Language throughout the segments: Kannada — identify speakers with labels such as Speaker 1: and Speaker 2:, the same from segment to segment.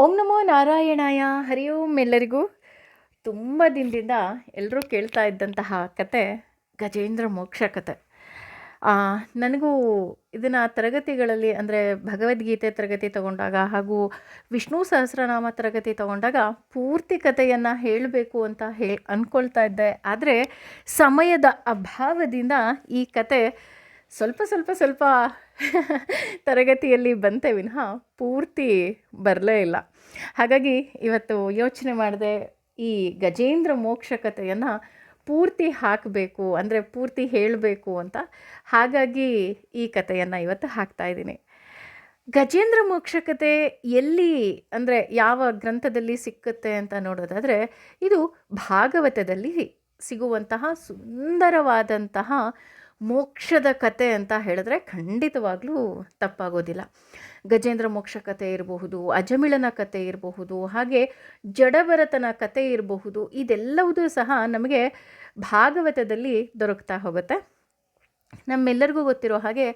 Speaker 1: ಓಂ ನಮೋ ನಾರಾಯಣಾಯ. ಹರಿ ಓಂ. ಎಲ್ಲರಿಗೂ ತುಂಬ ದಿನದಿಂದ ಎಲ್ಲರೂ ಕೇಳ್ತಾ ಇದ್ದಂತಹ ಕತೆ ಗಜೇಂದ್ರ ಮೋಕ್ಷ ಕತೆ. ನನಗೂ ಇದನ್ನು ತರಗತಿಗಳಲ್ಲಿ ಅಂದರೆ ಭಗವದ್ಗೀತೆ ತರಗತಿ ತಗೊಂಡಾಗ ಹಾಗೂ ವಿಷ್ಣು ಸಹಸ್ರನಾಮ ತರಗತಿ ತಗೊಂಡಾಗ ಪೂರ್ತಿ ಕಥೆಯನ್ನು ಹೇಳಬೇಕು ಅಂತ ಅಂದ್ಕೊಳ್ತಾ ಇದ್ದೆ. ಆದರೆ ಸಮಯದ ಅಭಾವದಿಂದ ಈ ಕತೆ ಸ್ವಲ್ಪ ಸ್ವಲ್ಪ ಸ್ವಲ್ಪ ತರಗತಿಯಲ್ಲಿ ಬಂತೆ ವಿನಃ ಪೂರ್ತಿ ಬರಲೇ ಇಲ್ಲ. ಹಾಗಾಗಿ ಇವತ್ತು ಯೋಚನೆ ಮಾಡಿದೆ, ಈ ಗಜೇಂದ್ರ ಮೋಕ್ಷ ಕಥೆಯನ್ನು ಪೂರ್ತಿ ಹಾಕಬೇಕು, ಅಂದರೆ ಪೂರ್ತಿ ಹೇಳಬೇಕು ಅಂತ. ಹಾಗಾಗಿ ಈ ಕಥೆಯನ್ನು ಇವತ್ತು ಹಾಕ್ತಾಯಿದ್ದೀನಿ. ಗಜೇಂದ್ರ ಮೋಕ್ಷ ಕಥೆ ಎಲ್ಲಿ ಅಂದರೆ ಯಾವ ಗ್ರಂಥದಲ್ಲಿ ಸಿಕ್ಕುತ್ತೆ ಅಂತ ನೋಡೋದಾದರೆ, ಇದು ಭಾಗವತದಲ್ಲಿ ಸಿಗುವಂತಹ ಸುಂದರವಾದಂತಹ ಮೋಕ್ಷದ ಕತೆ ಅಂತ ಹೇಳಿದ್ರೆ ಖಂಡಿತವಾಗ್ಲೂ ತಪ್ಪಾಗೋದಿಲ್ಲ. ಗಜೇಂದ್ರ ಮೋಕ್ಷ ಕತೆ ಇರಬಹುದು, ಅಜಮಿಳನ ಕತೆ ಇರಬಹುದು, ಹಾಗೆ ಜಡಭರತನ ಕತೆ ಇರಬಹುದು. ಇದೆಲ್ಲವುದೂ ಸಹ ನಮಗೆ ಭಾಗವತದಲ್ಲಿ ದೊರಕ್ತಾ ಹೋಗುತ್ತೆ. ನಮ್ಮೆಲ್ಲರಿಗೂ ಗೊತ್ತಿರೋ ಹಾಗೆ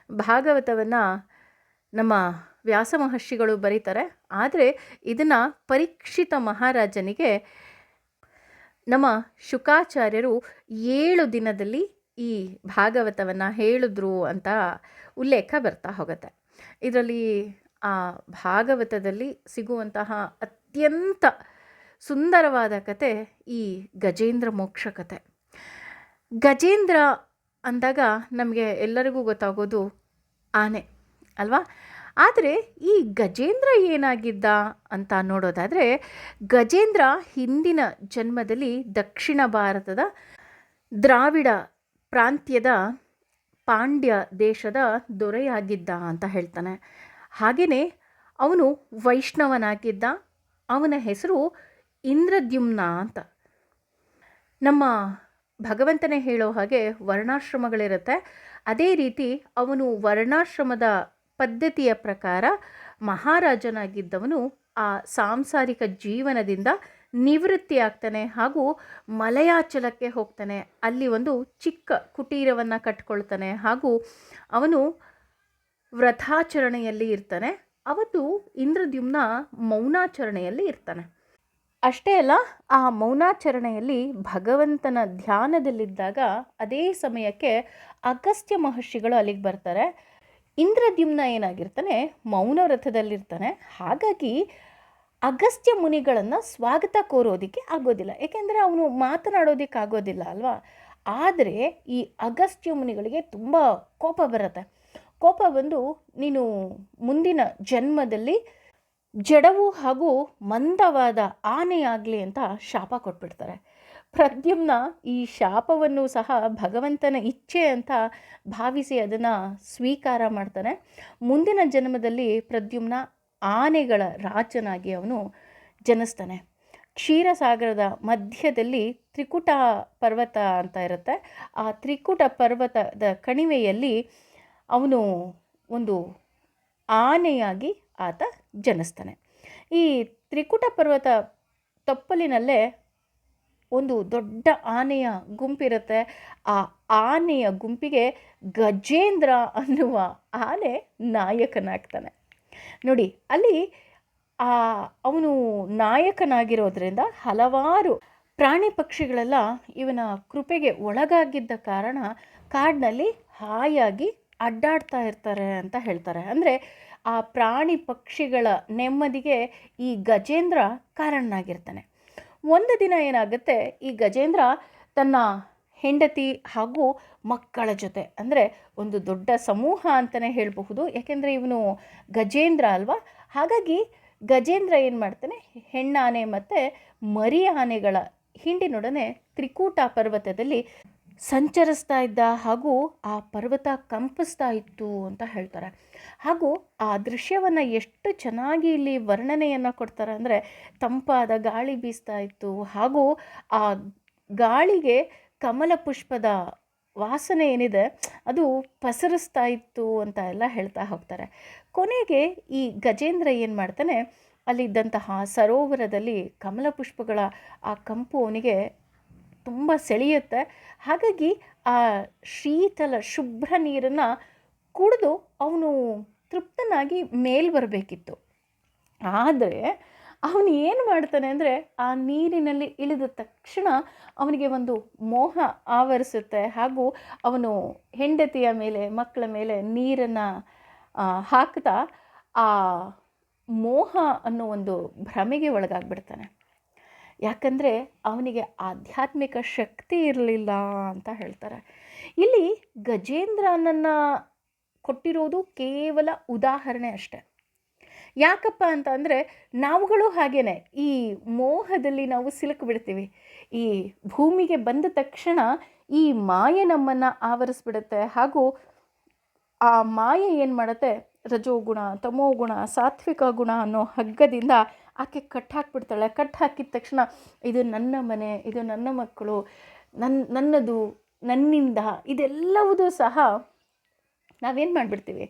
Speaker 1: ಭಾಗವತವನ್ನು ನಮ್ಮ ವ್ಯಾಸ ಮಹರ್ಷಿಗಳು ಬರೀತಾರೆ. ಆದರೆ ಇದನ್ನು ಪರೀಕ್ಷಿತ ಮಹಾರಾಜನಿಗೆ ನಮ್ಮ ಶುಕಾಚಾರ್ಯರು 7 ದಿನದಲ್ಲಿ ಈ ಭಾಗವತವನ್ನು ಹೇಳಿದ್ರು ಅಂತ ಉಲ್ಲೇಖ ಬರ್ತಾ ಹೋಗುತ್ತೆ. ಇದರಲ್ಲಿ ಆ ಭಾಗವತದಲ್ಲಿ ಸಿಗುವಂತಹ ಅತ್ಯಂತ ಸುಂದರವಾದ ಕತೆ ಈ ಗಜೇಂದ್ರ ಮೋಕ್ಷ ಕತೆ. ಗಜೇಂದ್ರ ಅಂದಾಗ ನಮಗೆ ಎಲ್ಲರಿಗೂ ಗೊತ್ತಾಗೋದು ಆನೆ ಅಲ್ವಾ? ಆದರೆ ಈ ಗಜೇಂದ್ರ ಏನಾಗಿದ್ದ ಅಂತ ನೋಡೋದಾದರೆ, ಗಜೇಂದ್ರ ಹಿಂದಿನ ಜನ್ಮದಲ್ಲಿ ದಕ್ಷಿಣ ಭಾರತದ ದ್ರಾವಿಡ ಪ್ರಾಂತ್ಯದ ಪಾಂಡ್ಯ ದೇಶದ ದೊರೆಯಾಗಿದ್ದ ಅಂತ ಹೇಳ್ತಾನೆ. ಹಾಗೆಯೇ ಅವನು ವೈಷ್ಣವನಾಗಿದ್ದ. ಅವನ ಹೆಸರು ಇಂದ್ರದ್ಯುಮ್ನ ಅಂತ. ನಮ್ಮ ಭಗವಂತನೇ ಹೇಳೋ ಹಾಗೆ ವರ್ಣಾಶ್ರಮಗಳಿರುತ್ತೆ. ಅದೇ ರೀತಿ ಅವನು ವರ್ಣಾಶ್ರಮದ ಪದ್ಧತಿಯ ಪ್ರಕಾರ ಮಹಾರಾಜನಾಗಿದ್ದವನು ಆ ಸಾಂಸಾರಿಕ ಜೀವನದಿಂದ ನಿವೃತ್ತಿ ಆಗ್ತಾನೆ ಹಾಗೂ ಮಲಯಾಚಲಕ್ಕೆ ಹೋಗ್ತಾನೆ. ಅಲ್ಲಿ ಒಂದು ಚಿಕ್ಕ ಕುಟೀರವನ್ನು ಕಟ್ಕೊಳ್ತಾನೆ ಹಾಗೂ ಅವನು ವ್ರತಾಚರಣೆಯಲ್ಲಿ ಇರ್ತಾನೆ. ಅವತ್ತು ಇಂದ್ರದ್ಯುಮ್ನ ಮೌನಾಚರಣೆಯಲ್ಲಿ ಇರ್ತಾನೆ. ಅಷ್ಟೇ ಅಲ್ಲ, ಆ ಮೌನಾಚರಣೆಯಲ್ಲಿ ಭಗವಂತನ ಧ್ಯಾನದಲ್ಲಿದ್ದಾಗ ಅದೇ ಸಮಯಕ್ಕೆ ಅಗಸ್ತ್ಯ ಮಹರ್ಷಿಗಳು ಅಲ್ಲಿಗೆ ಬರ್ತಾರೆ. ಇಂದ್ರದ್ಯುಮ್ನ ಏನಾಗಿರ್ತಾನೆ, ಮೌನವ್ರತದಲ್ಲಿರ್ತಾನೆ. ಹಾಗಾಗಿ ಅಗಸ್ತ್ಯ ಮುನಿಗಳನ್ನು ಸ್ವಾಗತ ಕೋರೋದಕ್ಕೆ ಆಗೋದಿಲ್ಲ, ಏಕೆಂದರೆ ಅವನು ಮಾತನಾಡೋದಕ್ಕೆ ಆಗೋದಿಲ್ಲ ಅಲ್ವಾ? ಆದರೆ ಈ ಅಗಸ್ತ್ಯ ಮುನಿಗಳಿಗೆ ತುಂಬ ಕೋಪ ಬರುತ್ತೆ. ಕೋಪ ಬಂದು, ನೀನು ಮುಂದಿನ ಜನ್ಮದಲ್ಲಿ ಜಡವು ಹಾಗೂ ಮಂದವಾದ ಆನೆಯಾಗಲಿ ಅಂತ ಶಾಪ ಕೊಟ್ಬಿಡ್ತಾರೆ. ಪ್ರದ್ಯುಮ್ನ ಈ ಶಾಪವನ್ನು ಸಹ ಭಗವಂತನ ಇಚ್ಛೆ ಅಂತ ಭಾವಿಸಿ ಅದನ್ನು ಸ್ವೀಕಾರ ಮಾಡ್ತಾನೆ. ಮುಂದಿನ ಜನ್ಮದಲ್ಲಿ ಪ್ರದ್ಯುಮ್ನ ಆನೆಗಳ ರಾಜನಾಗಿ ಅವನು ಜನಿಸ್ತಾನೆ. ಕ್ಷೀರಸಾಗರದ ಮಧ್ಯದಲ್ಲಿ ತ್ರಿಕೂಟ ಪರ್ವತ ಅಂತ ಇರುತ್ತೆ. ಆ ತ್ರಿಕೂಟ ಪರ್ವತದ ಕಣಿವೆಯಲ್ಲಿ ಅವನು ಒಂದು ಆನೆಯಾಗಿ ಆತ ಜನಿಸ್ತಾನೆ. ಈ ತ್ರಿಕೂಟ ಪರ್ವತ ತಪ್ಪಲಿನಲ್ಲೇ ಒಂದು ದೊಡ್ಡ ಆನೆಯ ಗುಂಪಿರುತ್ತೆ. ಆ ಆನೆಯ ಗುಂಪಿಗೆ ಗಜೇಂದ್ರ ಅನ್ನುವ ಆನೆ ನಾಯಕನಾಗ್ತಾನೆ. ನೋಡಿ, ಅಲ್ಲಿ ಅವನು ನಾಯಕನಾಗಿರೋದ್ರಿಂದ ಹಲವಾರು ಪ್ರಾಣಿ ಪಕ್ಷಿಗಳೆಲ್ಲ ಇವನ ಕೃಪೆಗೆ ಒಳಗಾಗಿದ್ದ ಕಾರಣ ಕಾಡಿನಲ್ಲಿ ಹಾಯಾಗಿ ಅಡ್ಡಾಡ್ತಾ ಇರ್ತಾರೆ ಅಂತ ಹೇಳ್ತಾರೆ. ಅಂದರೆ ಆ ಪ್ರಾಣಿ ಪಕ್ಷಿಗಳ ನೆಮ್ಮದಿಗೆ ಈ ಗಜೇಂದ್ರ ಕಾರಣನಾಗಿರ್ತಾನೆ. ಒಂದು ದಿನ ಏನಾಗುತ್ತೆ, ಈ ಗಜೇಂದ್ರ ತನ್ನ ಹೆಂಡತಿ ಹಾಗೂ ಮಕ್ಕಳ ಜೊತೆ, ಅಂದರೆ ಒಂದು ದೊಡ್ಡ ಸಮೂಹ ಅಂತಲೇ ಹೇಳಬಹುದು, ಯಾಕೆಂದರೆ ಇವನು ಗಜೇಂದ್ರ ಅಲ್ವಾ? ಹಾಗಾಗಿ ಗಜೇಂದ್ರ ಏನು ಮಾಡ್ತಾನೆ, ಹೆಣ್ಣಾನೆ ಮತ್ತು ಮರಿ ಆನೆಗಳ ಹಿಂಡಿನೊಡನೆ ತ್ರಿಕೂಟ ಪರ್ವತದಲ್ಲಿ ಸಂಚರಿಸ್ತಾ ಇದ್ದ ಹಾಗೂ ಆ ಪರ್ವತ ಕಂಪಿಸ್ತಾ ಇತ್ತು ಅಂತ ಹೇಳ್ತಾರೆ. ಹಾಗೂ ಆ ದೃಶ್ಯವನ್ನು ಎಷ್ಟು ಚೆನ್ನಾಗಿ ಇಲ್ಲಿ ವರ್ಣನೆಯನ್ನು ಕೊಡ್ತಾರೆ ಅಂದರೆ, ತಂಪಾದ ಗಾಳಿ ಬೀಸ್ತಾ ಇತ್ತು ಹಾಗೂ ಆ ಗಾಳಿಗೆ ಕಮಲ ಪುಷ್ಪದ ವಾಸನೆ ಏನಿದೆ ಅದು ಪಸರಿಸ್ತಾ ಇತ್ತು ಅಂತ ಎಲ್ಲ ಹೇಳ್ತಾ ಹೋಗ್ತಾರೆ. ಕೊನೆಗೆ ಈ ಗಜೇಂದ್ರ ಏನು ಮಾಡ್ತಾನೆ, ಅಲ್ಲಿದ್ದಂತಹ ಸರೋವರದಲ್ಲಿ ಕಮಲ ಪುಷ್ಪಗಳ ಆ ಕಂಪು ಅವನಿಗೆ ತುಂಬ ಸೆಳೆಯುತ್ತೆ. ಹಾಗಾಗಿ ಆ ಶೀತಲ ಶುಭ್ರ ನೀರನ್ನು ಕುಡಿದು ಅವನು ತೃಪ್ತನಾಗಿ ಮೇಲೆ ಬರಬೇಕಿತ್ತು. ಆದರೆ ಅವನು ಏನು ಮಾಡ್ತಾನೆ ಅಂದರೆ ಆ ನೀರಿನಲ್ಲಿ ಇಳಿದ ತಕ್ಷಣ ಅವನಿಗೆ ಒಂದು ಮೋಹ ಆವರಿಸುತ್ತೆ. ಹಾಗೂ ಅವನು ಹೆಂಡತಿಯ ಮೇಲೆ ಮಕ್ಕಳ ಮೇಲೆ ನೀರನ್ನು ಹಾಕ್ತಾ ಆ ಮೋಹ ಅನ್ನೋ ಒಂದು ಭ್ರಮೆಗೆ ಒಳಗಾಗ್ಬಿಡ್ತಾನೆ. ಯಾಕಂದರೆ ಅವನಿಗೆ ಆಧ್ಯಾತ್ಮಿಕ ಶಕ್ತಿ ಇರಲಿಲ್ಲ ಅಂತ ಹೇಳ್ತಾರೆ. ಇಲ್ಲಿ ಗಜೇಂದ್ರನನ್ನು ಕೊಟ್ಟಿರೋದು ಕೇವಲ ಉದಾಹರಣೆ ಅಷ್ಟೆ. ಯಾಕಪ್ಪ ಅಂತ ಅಂದರೆ ನಾವುಗಳು ಹಾಗೇನೆ ಈ ಮೋಹದಲ್ಲಿ ನಾವು ಸಿಲುಕಿಬಿಡ್ತೀವಿ. ಈ ಭೂಮಿಗೆ ಬಂದ ತಕ್ಷಣ ಈ ಮಾಯೆ ನಮ್ಮನ್ನು ಆವರಿಸ್ಬಿಡುತ್ತೆ. ಹಾಗೂ ಆ ಮಾಯೆ ಏನು ಮಾಡುತ್ತೆ, ರಜೋಗುಣ, ತಮೋಗುಣ, ಸಾತ್ವಿಕ ಗುಣ ಅನ್ನೋ ಹಗ್ಗದಿಂದ ಆಕೆ ಕಟ್ ಹಾಕ್ಬಿಡ್ತಾಳೆ. ಕಟ್ ಹಾಕಿದ ತಕ್ಷಣ ಇದು ನನ್ನ ಮನೆ, ಇದು ನನ್ನ ಮಕ್ಕಳು, ನನ್ನದು, ನನ್ನಿಂದ, ಇದೆಲ್ಲವುದೂ ಸಹ ನಾವೇನು ಮಾಡಿಬಿಡ್ತೀವಿ,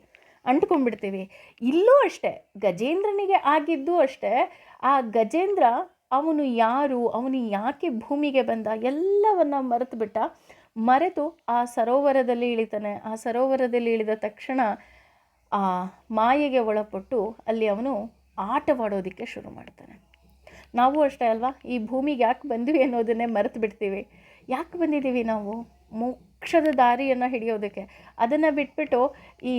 Speaker 1: ಅಂಟ್ಕೊಂಡ್ಬಿಡ್ತೀವಿ. ಇಲ್ಲೂ ಅಷ್ಟೇ, ಗಜೇಂದ್ರನಿಗೆ ಆಗಿದ್ದು ಅಷ್ಟೇ. ಆ ಗಜೇಂದ್ರ ಅವನು ಯಾರು, ಅವನು ಯಾಕೆ ಭೂಮಿಗೆ ಬಂದ, ಎಲ್ಲವನ್ನು ಮರೆತು ಆ ಸರೋವರದಲ್ಲಿ ಇಳಿತಾನೆ. ಆ ಸರೋವರದಲ್ಲಿ ಇಳಿದ ತಕ್ಷಣ ಆ ಮಾಯೆಗೆ ಒಳಪಟ್ಟು ಅಲ್ಲಿ ಅವನು ಆಟವಾಡೋದಕ್ಕೆ ಶುರು ಮಾಡ್ತಾನೆ. ನಾವು ಅಷ್ಟೇ ಅಲ್ವಾ, ಈ ಭೂಮಿಗೆ ಯಾಕೆ ಬಂದ್ವಿ ಅನ್ನೋದನ್ನೇ ಮರೆತು ಬಿಡ್ತೀವಿ. ಯಾಕೆ ಬಂದಿದ್ದೀವಿ ನಾವು? ಮೋಕ್ಷದ ದಾರಿಯನ್ನು ಹಿಡಿಯೋದಕ್ಕೆ. ಅದನ್ನು ಬಿಟ್ಬಿಟ್ಟು ಈ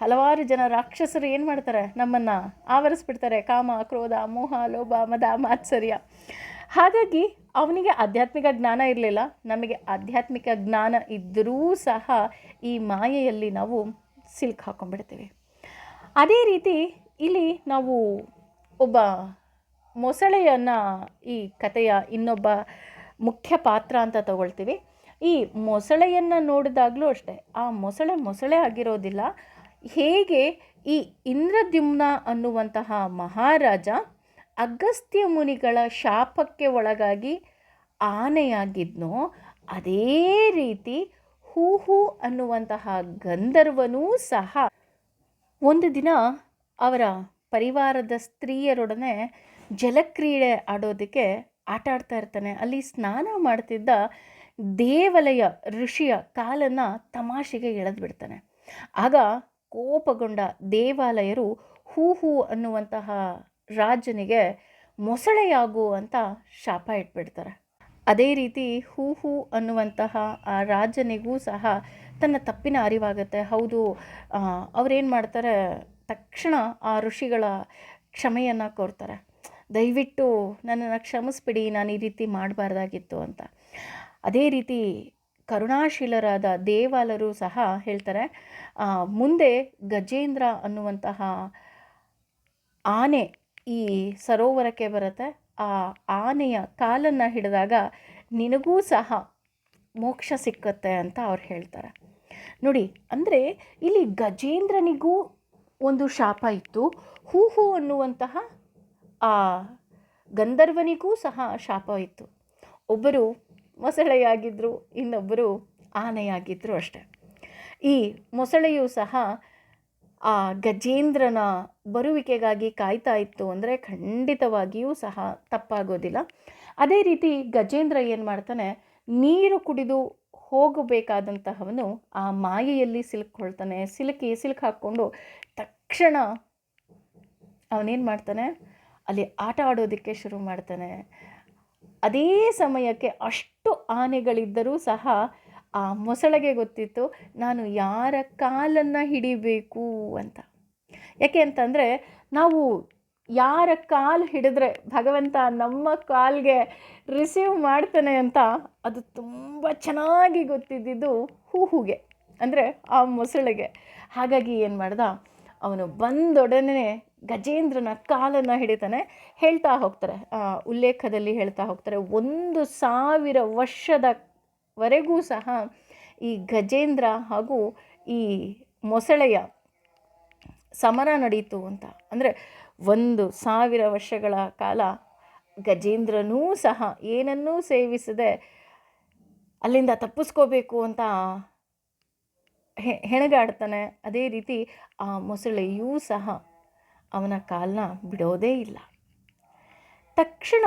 Speaker 1: ಹಲವಾರು ಜನ ರಾಕ್ಷಸರು ಏನು ಮಾಡ್ತಾರೆ, ನಮ್ಮನ್ನು ಆವರಿಸ್ಬಿಡ್ತಾರೆ. ಕಾಮ, ಕ್ರೋಧ, ಮೋಹ, ಲೋಭ, ಮದ, ಮಾತ್ಸರ್ಯ. ಹಾಗಾಗಿ ಅವನಿಗೆ ಆಧ್ಯಾತ್ಮಿಕ ಜ್ಞಾನ ಇರಲಿಲ್ಲ. ನಮಗೆ ಆಧ್ಯಾತ್ಮಿಕ ಜ್ಞಾನ ಇದ್ದರೂ ಸಹ ಈ ಮಾಯೆಯಲ್ಲಿ ನಾವು ಸಿಲ್ಕ್ ಹಾಕೊಂಡ್ಬಿಡ್ತೀವಿ. ಅದೇ ರೀತಿ ಇಲ್ಲಿ ನಾವು ಒಬ್ಬ ಮೊಸಳೆಯನ್ನು ಈ ಕಥೆಯ ಇನ್ನೊಬ್ಬ ಮುಖ್ಯ ಪಾತ್ರ ಅಂತ ತಗೊಳ್ತೀವಿ. ಈ ಮೊಸಳೆಯನ್ನು ನೋಡಿದಾಗಲೂ ಅಷ್ಟೇ, ಆ ಮೊಸಳೆ ಆಗಿರೋದಿಲ್ಲ. ಹೇಗೆ ಈ ಇಂದ್ರದ್ಯುಮ್ನ ಅನ್ನುವಂತಹ ಮಹಾರಾಜ ಅಗಸ್ತ್ಯ ಮುನಿಗಳ ಶಾಪಕ್ಕೆ ಒಳಗಾಗಿ ಆನೆಯಾಗಿದ್ನೋ, ಅದೇ ರೀತಿ ಹೂಹು ಅನ್ನುವಂತಹ ಗಂಧರ್ವನೂ ಸಹ ಒಂದು ದಿನ ಅವರ ಪರಿವಾರದ ಸ್ತ್ರೀಯರೊಡನೆ ಜಲಕ್ರೀಡೆ ಆಡೋದಕ್ಕೆ ಆಟ ಆಡ್ತಾ ಇರ್ತಾನೆ. ಅಲ್ಲಿ ಸ್ನಾನ ಮಾಡ್ತಿದ್ದ ದೇವಲಯ ಋಷಿಯ ಕಾಲನ್ನು ತಮಾಷೆಗೆ ಎಳೆದು ಬಿಡ್ತಾನೆ. ಆಗ ಕೋಪಗೊಂಡ ದೇವಾಲಯರು ಹೂಹು ಅನ್ನುವಂತಹ ರಾಜನಿಗೆ ಮೊಸಳೆಯಾಗು ಅಂತ ಶಾಪ ಇಟ್ಬಿಡ್ತಾರೆ. ಅದೇ ರೀತಿ ಹೂಹು ಅನ್ನುವಂತಹ ಆ ರಾಜನಿಗೂ ಸಹ ತನ್ನ ತಪ್ಪಿನ ಅರಿವಾಗುತ್ತೆ. ಹೌದು, ಅವರೇನು ಮಾಡ್ತಾರೆ, ತಕ್ಷಣ ಆ ಋಷಿಗಳ ಕ್ಷಮೆಯನ್ನು ಕೋರ್ತಾರೆ. ದಯವಿಟ್ಟು ನನ್ನನ್ನು ಕ್ಷಮಿಸ್ಬಿಡಿ, ನಾನು ಈ ರೀತಿ ಮಾಡಬಾರ್ದಾಗಿತ್ತು ಅಂತ. ಅದೇ ರೀತಿ ಕರುಣಾಶೀಲರಾದ ದೇವಾಲರು ಸಹ ಹೇಳ್ತಾರೆ, ಮುಂದೆ ಗಜೇಂದ್ರ ಅನ್ನುವಂತಹ ಆನೆ ಈ ಸರೋವರಕ್ಕೆ ಬರುತ್ತೆ. ಆ ಆನೆಯ ಕಾಲನ್ನು ಹಿಡಿದಾಗ ನಿನಗೂ ಸಹ ಮೋಕ್ಷ ಸಿಕ್ಕತ್ತೆ ಅಂತ ಅವ್ರು ಹೇಳ್ತಾರೆ. ನೋಡಿ, ಅಂದರೆ ಇಲ್ಲಿ ಗಜೇಂದ್ರನಿಗೂ ಒಂದು ಶಾಪ ಇತ್ತು, ಹೂಹು ಅನ್ನುವಂತಹ ಆ ಗಂಧರ್ವನಿಗೂ ಸಹ ಶಾಪ ಇತ್ತು. ಒಬ್ಬರು ಮೊಸಳೆಯಾಗಿದ್ದರು, ಇನ್ನೊಬ್ಬರು ಆನೆಯಾಗಿದ್ದರು ಅಷ್ಟೆ. ಈ ಮೊಸಳೆಯೂ ಸಹ ಆ ಗಜೇಂದ್ರನ ಬರುವಿಕೆಗಾಗಿ ಕಾಯ್ತಾ ಇತ್ತು ಅಂದರೆ ಖಂಡಿತವಾಗಿಯೂ ಸಹ ತಪ್ಪಾಗೋದಿಲ್ಲ. ಅದೇ ರೀತಿ ಗಜೇಂದ್ರ ಏನು ಮಾಡ್ತಾನೆ, ನೀರು ಕುಡಿದು ಹೋಗಬೇಕಾದಂತಹವನು ಆ ಮಾಯೆಯಲ್ಲಿ ಸಿಲುಕ್ಕೊಳ್ತಾನೆ. ಸಿಲುಕು ಹಾಕ್ಕೊಂಡು ತಕ್ಷಣ ಅವನೇನು ಮಾಡ್ತಾನೆ, ಅಲ್ಲಿ ಆಟ ಆಡೋದಕ್ಕೆ ಶುರು ಮಾಡ್ತಾನೆ. ಅದೇ ಸಮಯಕ್ಕೆ ಅಷ್ಟು ಆನೆಗಳಿದ್ದರೂ ಸಹ ಆ ಮೊಸಳೆಗೆ ಗೊತ್ತಿತ್ತು, ನಾನು ಯಾರ ಕಾಲನ್ನು ಹಿಡಿಬೇಕು ಅಂತ. ಯಾಕೆ ಅಂತಂದರೆ, ನಾವು ಯಾರ ಕಾಲು ಹಿಡಿದ್ರೆ ಭಗವಂತ ನಮ್ಮ ಕಾಲ್ಗೆ ರಿಸೀವ್ ಮಾಡ್ತಾನೆ ಅಂತ ಅದು ತುಂಬ ಚೆನ್ನಾಗಿ ಗೊತ್ತಿದ್ದಿದ್ದು ಹೂಹುಗೆ, ಅಂದರೆ ಆ ಮೊಸಳೆಗೆ. ಹಾಗಾಗಿ ಏನು ಮಾಡ್ದ, ಅವನು ಬಂದೊಡನೆ ಗಜೇಂದ್ರನ ಕಾಲನ್ನು ಹಿಡಿತಾನೆ. ಹೇಳ್ತಾ ಹೋಗ್ತಾರೆ, ಉಲ್ಲೇಖದಲ್ಲಿ ಹೇಳ್ತಾ ಹೋಗ್ತಾರೆ, 1000 ವರ್ಷದವರೆಗೂ ಸಹ ಈ ಗಜೇಂದ್ರ ಹಾಗೂ ಈ ಮೊಸಳೆಯ ಸಮರ ನಡೀತು ಅಂತ. ಅಂದರೆ 1000 ವರ್ಷಗಳ ಕಾಲ ಗಜೇಂದ್ರನೂ ಸಹ ಏನನ್ನೂ ಸೇವಿಸದೆ ಅಲ್ಲಿಂದ ತಪ್ಪಿಸ್ಕೋಬೇಕು ಅಂತ ಹೆಣಗಾಡ್ತಾನೆ. ಅದೇ ರೀತಿ ಆ ಮೊಸಳೆಯೂ ಸಹ ಅವನ ಕಾಲನ್ನ ಬಿಡೋದೇ ಇಲ್ಲ. ತಕ್ಷಣ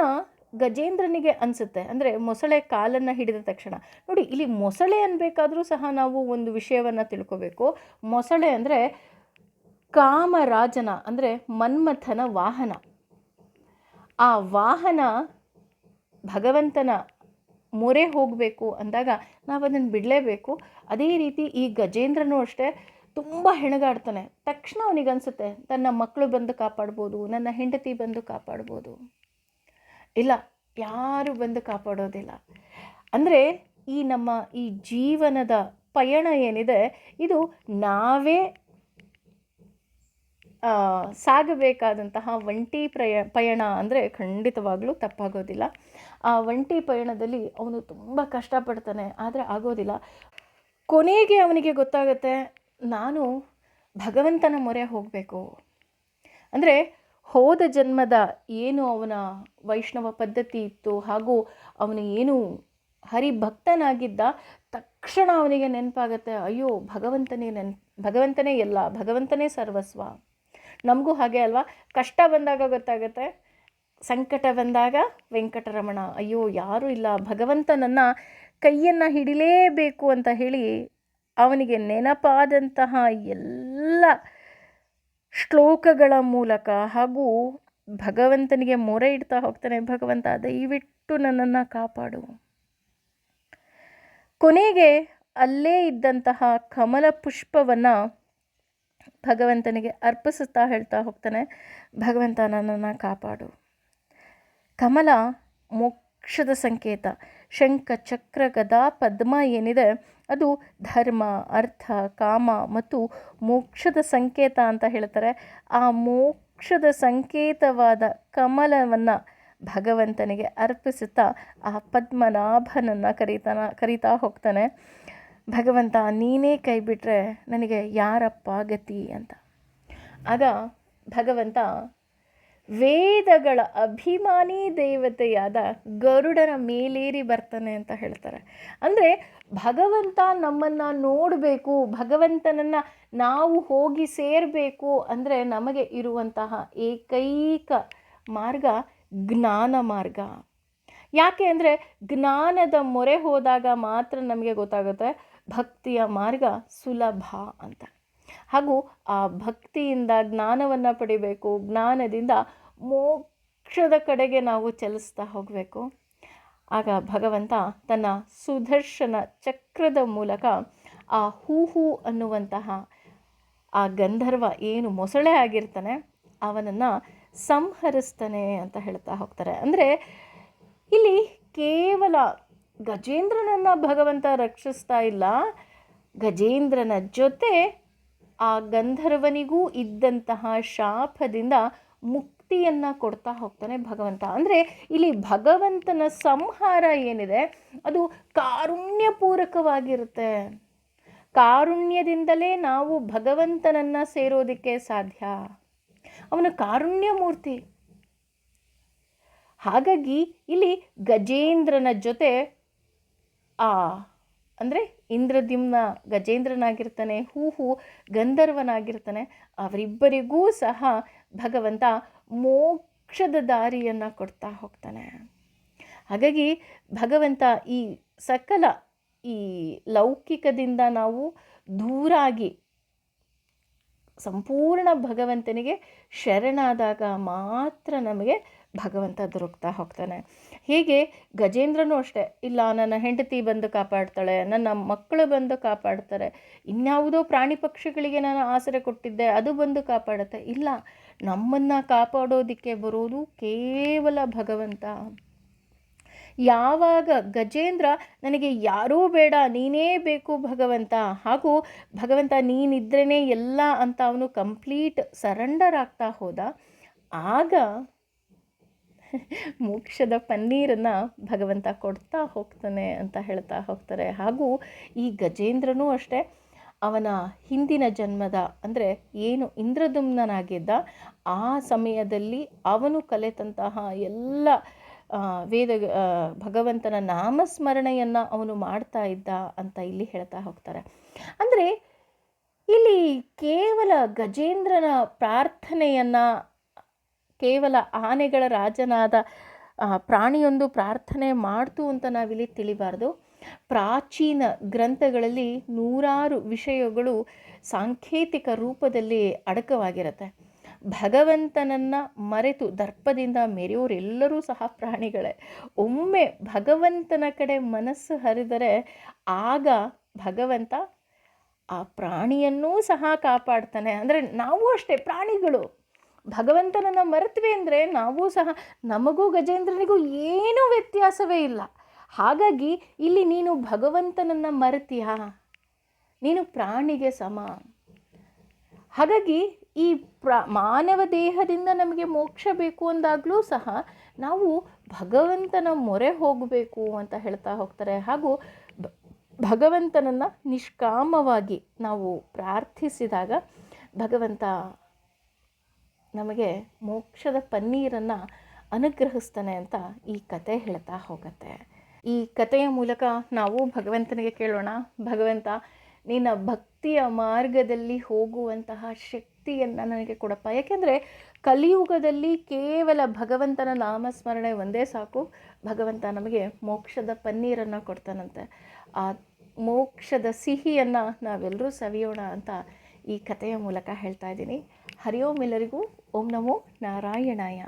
Speaker 1: ಗಜೇಂದ್ರನಿಗೆ ಅನಿಸುತ್ತೆ, ಅಂದರೆ ಮೊಸಳೆ ಕಾಲನ್ನು ಹಿಡಿದ ತಕ್ಷಣ. ನೋಡಿ, ಇಲ್ಲಿ ಮೊಸಳೆ ಅನ್ಬೇಕಾದ್ರೂ ಸಹ ನಾವು ಒಂದು ವಿಷಯವನ್ನು ತಿಳ್ಕೋಬೇಕು. ಮೊಸಳೆ ಅಂದರೆ ಕಾಮರಾಜನ ಅಂದರೆ ಮನ್ಮಥನ ವಾಹನ. ಆ ವಾಹನ ಭಗವಂತನ ಮೊರೆ ಹೋಗಬೇಕು ಅಂದಾಗ ನಾವು ಅದನ್ನು ಬಿಡಲೇಬೇಕು. ಅದೇ ರೀತಿ ಈ ಗಜೇಂದ್ರನೂ ಅಷ್ಟೇ ತುಂಬ ಹೆಣಗಾಡ್ತಾನೆ. ತಕ್ಷಣ ಅವನಿಗನ್ಸುತ್ತೆ ತನ್ನ ಮಕ್ಕಳು ಬಂದು ಕಾಪಾಡ್ಬೋದು, ನನ್ನ ಹೆಂಡತಿ ಬಂದು ಕಾಪಾಡ್ಬೋದು. ಇಲ್ಲ, ಯಾರು ಬಂದು ಕಾಪಾಡೋದಿಲ್ಲ. ಅಂದರೆ ಈ ನಮ್ಮ ಈ ಜೀವನದ ಪಯಣ ಏನಿದೆ, ಇದು ನಾವೇ ಸಾಗಬೇಕಾದಂತಹ ಒಂಟಿ ಪಯಣ ಅಂದರೆ ಖಂಡಿತವಾಗ್ಲೂ ತಪ್ಪಾಗೋದಿಲ್ಲ. ಆ ಒಂಟಿ ಪಯಣದಲ್ಲಿ ಅವನು ತುಂಬ ಕಷ್ಟಪಡ್ತಾನೆ, ಆದರೆ ಆಗೋದಿಲ್ಲ. ಕೊನೆಗೆ ಅವನಿಗೆ ಗೊತ್ತಾಗುತ್ತೆ, ನಾನು ಭಗವಂತನ ಮೊರೆ ಹೋಗಬೇಕು. ಅಂದರೆ ಹೋದ ಜನ್ಮದ ಏನು ಅವನ ವೈಷ್ಣವ ಪದ್ಧತಿ ಇತ್ತು, ಹಾಗೂ ಅವನು ಏನು ಹರಿಭಕ್ತನಾಗಿದ್ದ, ತಕ್ಷಣ ಅವನಿಗೆ ನೆನಪಾಗತ್ತೆ, ಅಯ್ಯೋ ಭಗವಂತನೇ ಎಲ್ಲ, ಭಗವಂತನೇ ಸರ್ವಸ್ವ. ನಮಗೂ ಹಾಗೆ ಅಲ್ವಾ? ಕಷ್ಟ ಬಂದಾಗ ಗೊತ್ತಾಗುತ್ತೆ, ಸಂಕಟ ಬಂದಾಗ ವೆಂಕಟರಮಣ, ಅಯ್ಯೋ ಯಾರೂ ಇಲ್ಲ, ಭಗವಂತನನ್ನು ಕೈಯನ್ನು ಹಿಡಿಲೇಬೇಕು ಅಂತ ಹೇಳಿ ಅವನಿಗೆ ನೆನಪಾದಂತಹ ಎಲ್ಲ ಶ್ಲೋಕಗಳ ಮೂಲಕ ಹಾಗೂ ಭಗವಂತನಿಗೆ ಮೊರೆ ಇಡ್ತಾ ಹೋಗ್ತಾನೆ, ಭಗವಂತ ದಯವಿಟ್ಟು ನನ್ನನ್ನು ಕಾಪಾಡು. ಕೊನೆಗೆ ಅಲ್ಲೇ ಇದ್ದಂತಹ ಕಮಲ ಪುಷ್ಪವನ್ನು ಭಗವಂತನಿಗೆ ಅರ್ಪಿಸುತ್ತಾ ಹೇಳ್ತಾ ಹೋಗ್ತಾನೆ, ಭಗವಂತ ನನ್ನನ್ನು ಕಾಪಾಡು. ಕಮಲ ಮೋಕ್ಷದ ಸಂಕೇತ. ಶಂಖ ಚಕ್ರ ಗದಾ ಪದ್ಮ ಏನಿದೆ ಅದು ಧರ್ಮ, ಅರ್ಥ, ಕಾಮ ಮತ್ತು ಮೋಕ್ಷದ ಸಂಕೇತ ಅಂತ ಹೇಳ್ತಾರೆ. ಆ ಮೋಕ್ಷದ ಸಂಕೇತವಾದ ಕಮಲವನ್ನು ಭಗವಂತನಿಗೆ ಅರ್ಪಿಸುತ್ತಾ ಆ ಪದ್ಮನಾಭನನ್ನು ಕರೀತಾ ಹೋಗ್ತಾನೆ, ಭಗವಂತ ನೀನೇ ಕೈ ಬಿಟ್ಟರೆ ನನಗೆ ಯಾರಪ್ಪ ಗತಿ ಅಂತ. ಆಗ ಭಗವಂತ ವೇದಗಳ ಅಭಿಮಾನಿ ದೇವತೆಯಾದ ಗರುಡನ ಮೇಲೇರಿ ಬರ್ತಾನೆ ಅಂತ ಹೇಳ್ತಾರೆ. ಅಂದರೆ ಭಗವಂತ ನಮ್ಮನ್ನು ನೋಡಬೇಕು, ಭಗವಂತನನ್ನು ನಾವು ಹೋಗಿ ಸೇರಬೇಕು ಅಂದರೆ ನಮಗೆ ಇರುವಂತಹ ಏಕೈಕ ಮಾರ್ಗ ಜ್ಞಾನ ಮಾರ್ಗ. ಯಾಕೆ ಅಂದರೆ ಜ್ಞಾನದ ಮೊರೆ ಹೋದಾಗ ಮಾತ್ರ ನಮಗೆ ಗೊತ್ತಾಗುತ್ತೆ ಭಕ್ತಿಯ ಮಾರ್ಗ ಸುಲಭ ಅಂತ. ಹಾಗೂ ಆ ಭಕ್ತಿಯಿಂದ ಜ್ಞಾನವನ್ನು ಪಡಿಬೇಕು, ಜ್ಞಾನದಿಂದ ಮೋಕ್ಷದ ಕಡೆಗೆ ನಾವು ಚಲಿಸ್ತಾ ಹೋಗಬೇಕು. ಆಗ ಭಗವಂತ ತನ್ನ ಸುದರ್ಶನ ಚಕ್ರದ ಮೂಲಕ ಆ ಹೂಹು ಅನ್ನುವಂತಹ ಆ ಗಂಧರ್ವ ಏನು ಮೊಸಳೆ ಆಗಿರ್ತಾನೆ ಅವನನ್ನು ಸಂಹರಿಸ್ತಾನೆ ಅಂತ ಹೇಳ್ತಾ ಹೋಗ್ತಾರೆ. ಅಂದರೆ ಇಲ್ಲಿ ಕೇವಲ ಗಜೇಂದ್ರನನ್ನು ಭಗವಂತ ರಕ್ಷಿಸ್ತಾ ಇಲ್ಲ, ಗಜೇಂದ್ರನ ಜೊತೆ ಆ ಗಂಧರ್ವನಿಗೂ ಇದ್ದಂತಹ ಶಾಪದಿಂದ ಮುಕ್ತಿಯನ್ನು ಕೊಡ್ತಾ ಹೋಗ್ತಾನೆ ಭಗವಂತ. ಅಂದರೆ ಇಲ್ಲಿ ಭಗವಂತನ ಸಂಹಾರ ಏನಿದೆ ಅದು ಕಾರುಣ್ಯಪೂರ್ವಕವಾಗಿರುತ್ತೆ. ಕಾರುಣ್ಯದಿಂದಲೇ ನಾವು ಭಗವಂತನನ್ನು ಸೇರೋದಕ್ಕೆ ಸಾಧ್ಯ. ಅವನು ಕಾರುಣ್ಯ ಮೂರ್ತಿ. ಹಾಗಾಗಿ ಇಲ್ಲಿ ಗಜೇಂದ್ರನ ಜೊತೆ ಅಂದರೆ ಇಂದ್ರದ್ಯುಮ್ನ ಗಜೇಂದ್ರನಾಗಿರ್ತಾನೆ, ಹೂಹು ಗಂಧರ್ವನಾಗಿರ್ತಾನೆ. ಅವರಿಬ್ಬರಿಗೂ ಸಹ ಭಗವಂತ ಮೋಕ್ಷದ ದಾರಿಯನ್ನು ಕೊಡ್ತಾ ಹೋಗ್ತಾನೆ. ಹಾಗಾಗಿ ಭಗವಂತ ಈ ಸಕಲ ಈ ಲೌಕಿಕದಿಂದ ನಾವು ದೂರಾಗಿ ಸಂಪೂರ್ಣ ಭಗವಂತನಿಗೆ ಶರಣಾದಾಗ ಮಾತ್ರ ನಮಗೆ ಭಗವಂತ ದೊರಕ್ತಾ ಹೋಗ್ತಾನೆ. ಹೀಗೆ ಗಜೇಂದ್ರನೂ ಅಷ್ಟೇ, ಇಲ್ಲ ನನ್ನ ಹೆಂಡತಿ ಬಂದು ಕಾಪಾಡ್ತಾಳೆ, ನನ್ನ ಮಕ್ಕಳು ಬಂದು ಕಾಪಾಡ್ತಾರೆ, ಇನ್ಯಾವುದೋ ಪ್ರಾಣಿ ಪಕ್ಷಿಗಳಿಗೆ ನಾನು ಆಸರೆ ಕೊಟ್ಟಿದ್ದೆ ಅದು ಬಂದು ಕಾಪಾಡುತ್ತೆ. ಇಲ್ಲ, ನಮ್ಮನ್ನು ಕಾಪಾಡೋದಕ್ಕೆ ಬರೋದು ಕೇವಲ ಭಗವಂತ. ಯಾವಾಗ ಗಜೇಂದ್ರ ನನಗೆ ಯಾರೂ ಬೇಡ ನೀನೇ ಬೇಕು ಭಗವಂತ, ಹಾಗೂ ಭಗವಂತ ನೀನಿದ್ರೇ ಎಲ್ಲ ಅಂತ ಅವನು ಕಂಪ್ಲೀಟ್ ಸರೆಂಡರ್ ಆಗ್ತಾ ಹೋದ, ಆಗ ಮೋಕ್ಷದ ಪನ್ನೀರನ್ನು ಭಗವಂತ ಕೊಡ್ತಾ ಹೋಗ್ತಾನೆ ಅಂತ ಹೇಳ್ತಾ ಹೋಗ್ತಾರೆ. ಹಾಗೂ ಈ ಗಜೇಂದ್ರನೂ ಅಷ್ಟೇ, ಅವನ ಹಿಂದಿನ ಜನ್ಮದ ಅಂದರೆ ಏನು ಇಂದ್ರದ್ಯುಮ್ನಾಗಿದ್ದ ಆ ಸಮಯದಲ್ಲಿ ಅವನು ಕಲಿತಂತಹ ಎಲ್ಲ ಭಗವಂತನ ನಾಮಸ್ಮರಣೆಯನ್ನು ಅವನು ಮಾಡ್ತಾ ಇದ್ದ ಅಂತ ಇಲ್ಲಿ ಹೇಳ್ತಾ ಹೋಗ್ತಾರೆ. ಅಂದರೆ ಇಲ್ಲಿ ಕೇವಲ ಗಜೇಂದ್ರನ ಪ್ರಾರ್ಥನೆಯನ್ನು ಕೇವಲ ಆನೆಗಳ ರಾಜನಾದ ಪ್ರಾಣಿಯೊಂದು ಪ್ರಾರ್ಥನೆ ಮಾಡ್ತು ಅಂತ ನಾವಿಲ್ಲಿ ತಿಳಿಬಾರ್ದು. ಪ್ರಾಚೀನ ಗ್ರಂಥಗಳಲ್ಲಿ ನೂರಾರು ವಿಷಯಗಳು ಸಾಂಕೇತಿಕ ರೂಪದಲ್ಲಿ ಅಡಕವಾಗಿರುತ್ತೆ. ಭಗವಂತನನ್ನು ಮರೆತು ದರ್ಪದಿಂದ ಮೆರೆಯೋರೆಲ್ಲರೂ ಸಹ ಪ್ರಾಣಿಗಳೇ. ಒಮ್ಮೆ ಭಗವಂತನ ಕಡೆ ಮನಸ್ಸು ಹರಿದರೆ ಆಗ ಭಗವಂತ ಆ ಪ್ರಾಣಿಯನ್ನೂ ಸಹ ಕಾಪಾಡ್ತಾನೆ. ಅಂದರೆ ನಾವು ಅಷ್ಟೇ ಪ್ರಾಣಿಗಳು. ಭಗವಂತನನ್ನು ಮರೆತ್ವಿ ಅಂದರೆ ನಾವು ಸಹ, ನಮಗೂ ಗಜೇಂದ್ರನಿಗೂ ಏನೂ ವ್ಯತ್ಯಾಸವೇ ಇಲ್ಲ. ಹಾಗಾಗಿ ಇಲ್ಲಿ ನೀನು ಭಗವಂತನನ್ನು ಮರೆತೀಯಾ, ನೀನು ಪ್ರಾಣಿಗೆ ಸಮ. ಹಾಗಾಗಿ ಈ ಮಾನವ ದೇಹದಿಂದ ನಮಗೆ ಮೋಕ್ಷ ಬೇಕು ಅಂದಾಗಲೂ ಸಹ ನಾವು ಭಗವಂತನ ಮೊರೆ ಹೋಗಬೇಕು ಅಂತ ಹೇಳ್ತಾ ಹೋಗ್ತಾರೆ. ಹಾಗೂ ಭಗವಂತನನ್ನು ನಿಷ್ಕಾಮವಾಗಿ ನಾವು ಪ್ರಾರ್ಥಿಸಿದಾಗ ಭಗವಂತ ನಮಗೆ ಮೋಕ್ಷದ ಪನ್ನೀರನ್ನು ಅನುಗ್ರಹಿಸ್ತಾನೆ ಅಂತ ಈ ಕತೆ ಹೇಳ್ತಾ ಹೋಗುತ್ತೆ. ಈ ಕಥೆಯ ಮೂಲಕ ನಾವು ಭಗವಂತನಿಗೆ ಕೇಳೋಣ, ಭಗವಂತ ನಿನ್ನ ಭಕ್ತಿಯ ಮಾರ್ಗದಲ್ಲಿ ಹೋಗುವಂತಹ ಶಕ್ತಿಯನ್ನು ನನಗೆ ಕೊಡಪ್ಪ. ಯಾಕೆಂದರೆ ಕಲಿಯುಗದಲ್ಲಿ ಕೇವಲ ಭಗವಂತನ ನಾಮಸ್ಮರಣೆ ಒಂದೇ ಸಾಕು, ಭಗವಂತ ನಮಗೆ ಮೋಕ್ಷದ ಪನ್ನೀರನ್ನು ಕೊಡ್ತಾನಂತೆ. ಆ ಮೋಕ್ಷದ ಸಿಹಿಯನ್ನು ನಾವೆಲ್ಲರೂ ಸವಿಯೋಣ ಅಂತ ಈ ಕಥೆಯ ಮೂಲಕ ಹೇಳ್ತಾ ಇದ್ದೀನಿ. ಹರಿ ಓಂ ಎಲ್ಲರಿಗೂ. ಓಂ ನಮೋ ನಾರಾಯಣಾಯ.